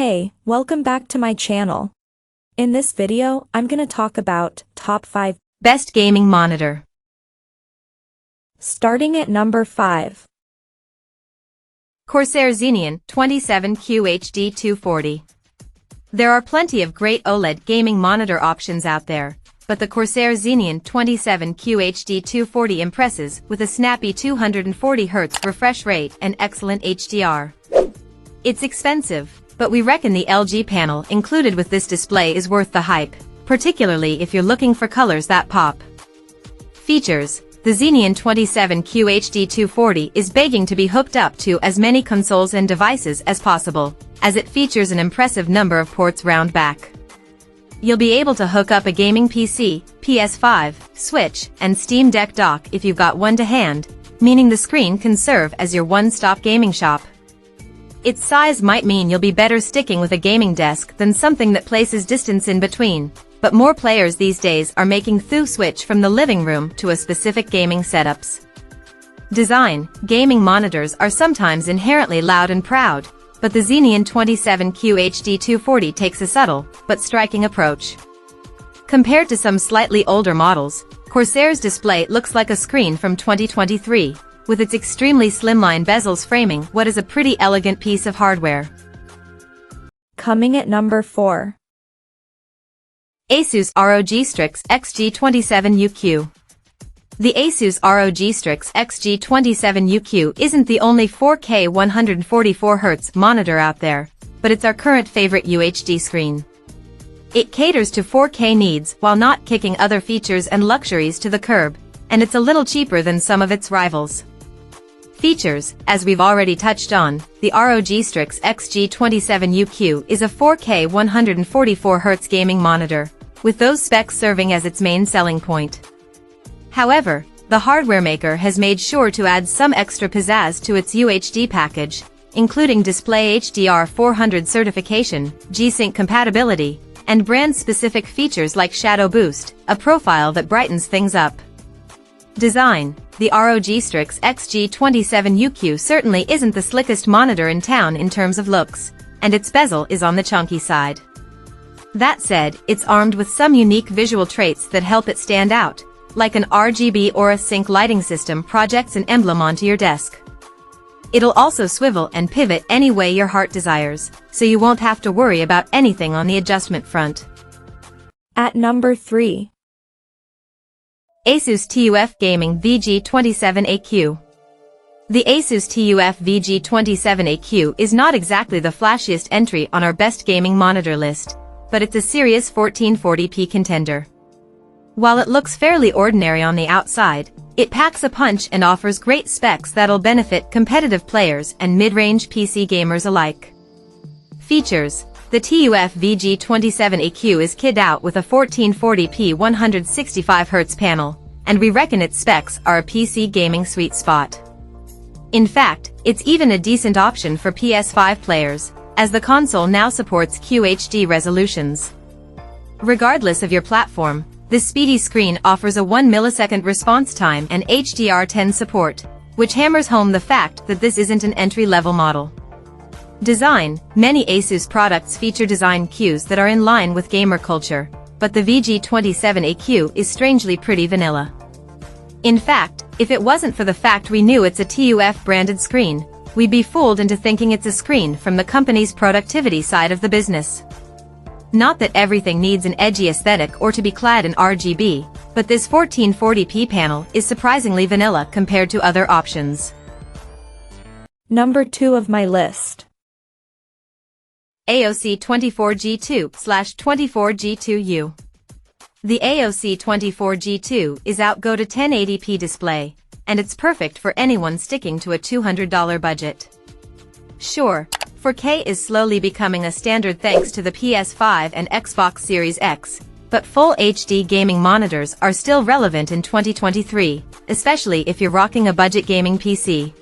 Hey, welcome back to my channel. In this video, I'm gonna talk about top 5 best gaming monitor. Starting at number 5. Corsair Zenan 27uq HD240. There are plenty of great OLED gaming monitor options out there, but the Corsair Zenan 27uq HD240 impresses with a snappy 240Hz refresh rate and excellent HDR. It's expensive, but we reckon the LG panel included with this display is worth the hype, particularly if you're looking for colors that pop. Features: the Xeneon 27uq HD240 is begging to be hooked up to as many consoles and devices as possible, as it features an impressive number of ports round back. You'll be able to hook up a gaming PC, PS5, Switch, and Steam Deck dock if you've got one to hand, meaning the screen can serve as your one-stop gaming shop. Its size might mean you'll be better sticking with a gaming desk than something that places distance in between, but more players these days are making the switch from the living room to a specific gaming setups. Design: gaming monitors are sometimes inherently loud and proud, but the Xeneon 27uq HD240 takes a subtle, but striking approach. Compared to some slightly older models, Corsair's display looks like a screen from 2023. With its extremely slimline bezels framing what is a pretty elegant piece of hardware. Coming at number 4. Asus ROG Strix XG27uq. The Asus ROG Strix XG27uq isn't the only 4K 144Hz monitor out there, but it's our current favorite UHD screen. It caters to 4K needs while not kicking other features and luxuries to the curb, and it's a little cheaper than some of its rivals. Features: as we've already touched on, the ROG Strix XG27uq is a 4K 144Hz gaming monitor, with those specs serving as its main selling point. However, the hardware maker has made sure to add some extra pizzazz to its UHD package, including Display HDR 400 certification, G-Sync compatibility, and brand-specific features like Shadow Boost, a profile that brightens things up. Design: the ROG Strix XG27uq certainly isn't the slickest monitor in town in terms of looks, and its bezel is on the chunky side. That said, it's armed with some unique visual traits that help it stand out, like an RGB Aura Sync lighting system projects an emblem onto your desk. It'll also swivel and pivot any way your heart desires, so you won't have to worry about anything on the adjustment front. At number 3. Asus TUF Gaming VG27uq. The Asus TUF VG27uq is not exactly the flashiest entry on our best gaming monitor list, but it's a serious 1440p contender. While it looks fairly ordinary on the outside, it packs a punch and offers great specs that'll benefit competitive players and mid-range PC gamers alike. Features: the TUF VG27uq is kitted out with a 1440p 165Hz panel, and we reckon its specs are a PC gaming sweet spot. In fact, it's even a decent option for PS5 players, as the console now supports QHD resolutions. Regardless of your platform, this speedy screen offers a 1 millisecond response time and HDR10 support, which hammers home the fact that this isn't an entry-level model. Design: many Asus products feature design cues that are in line with gamer culture, but the VG27uq is strangely pretty vanilla. In fact, if it wasn't for the fact we knew it's a TUF branded screen, we'd be fooled into thinking it's a screen from the company's productivity side of the business. Not that everything needs an edgy aesthetic or to be clad in RGB, but this 1440p panel is surprisingly vanilla compared to other options. Number 2 of my list. AOC 24G2/24G2u. The AOC 24G2 is outgo to 1080p display, and it's perfect for anyone sticking to a $200 budget. Sure, 4K is slowly becoming a standard thanks to the PS5 and Xbox Series X, but full HD gaming monitors are still relevant in 2023, especially if you're rocking a budget gaming PC.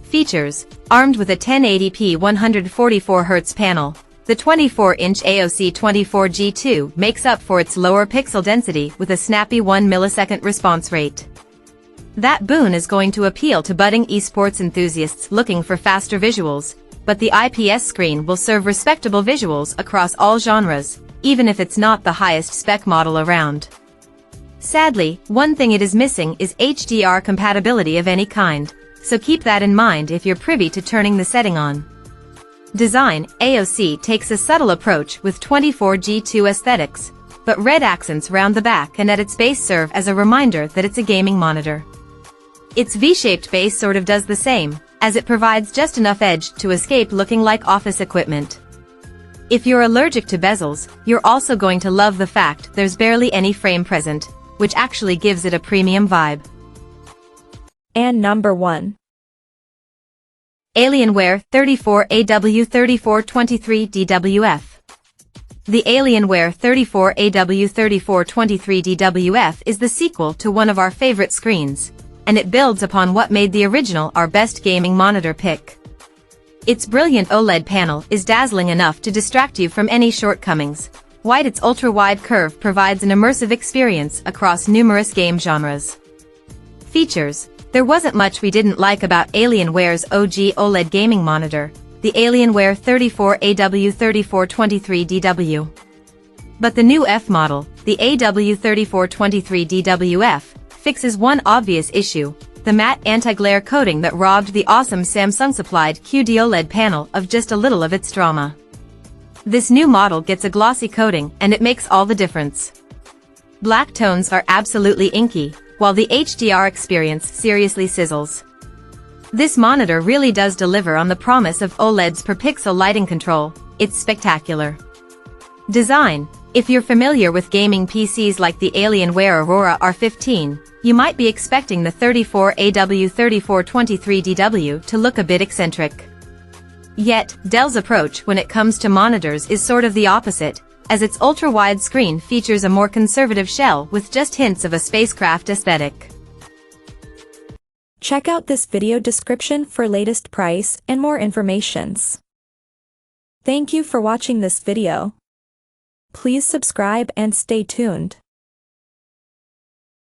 Features: armed with a 1080p 144Hz panel, the 24-inch AOC 24G2 makes up for its lower pixel density with a snappy 1 millisecond response rate. That boon is going to appeal to budding esports enthusiasts looking for faster visuals, but the IPS screen will serve respectable visuals across all genres, even if it's not the highest spec model around. Sadly, one thing it is missing is HDR compatibility of any kind, so keep that in mind if you're privy to turning the setting on. Design: AOC takes a subtle approach with 24G2 aesthetics, but red accents round the back and at its base serve as a reminder that it's a gaming monitor. Its V-shaped base sort of does the same, as it provides just enough edge to escape looking like office equipment. If you're allergic to bezels, you're also going to love the fact there's barely any frame present, which actually gives it a premium vibe. And number 1. Alienware 34AW3423DWF. The Alienware 34AW3423DWF is the sequel to one of our favorite screens, and it builds upon what made the original our best gaming monitor pick. Its brilliant OLED panel is dazzling enough to distract you from any shortcomings, while its ultra-wide curve provides an immersive experience across numerous game genres. Features: there wasn't much we didn't like about Alienware's OG OLED gaming monitor, the Alienware 34AW3423DW. But the new F model, the AW3423DWF, fixes one obvious issue: the matte anti-glare coating that robbed the awesome Samsung-supplied QD OLED panel of just a little of its drama. This new model gets a glossy coating and it makes all the difference. Black tones are absolutely inky, while the HDR experience seriously sizzles. This monitor really does deliver on the promise of OLEDs per pixel lighting control. It's spectacular. Design: if you're familiar with gaming PCs like the Alienware Aurora R15, you might be expecting the 34AW3423DW to look a bit eccentric. Yet, Dell's approach when it comes to monitors is sort of the opposite, as its ultra-wide screen features a more conservative shell with just hints of a spacecraft aesthetic. Check out this video description for latest price and more informations. Thank you for watching this video. Please subscribe and stay tuned.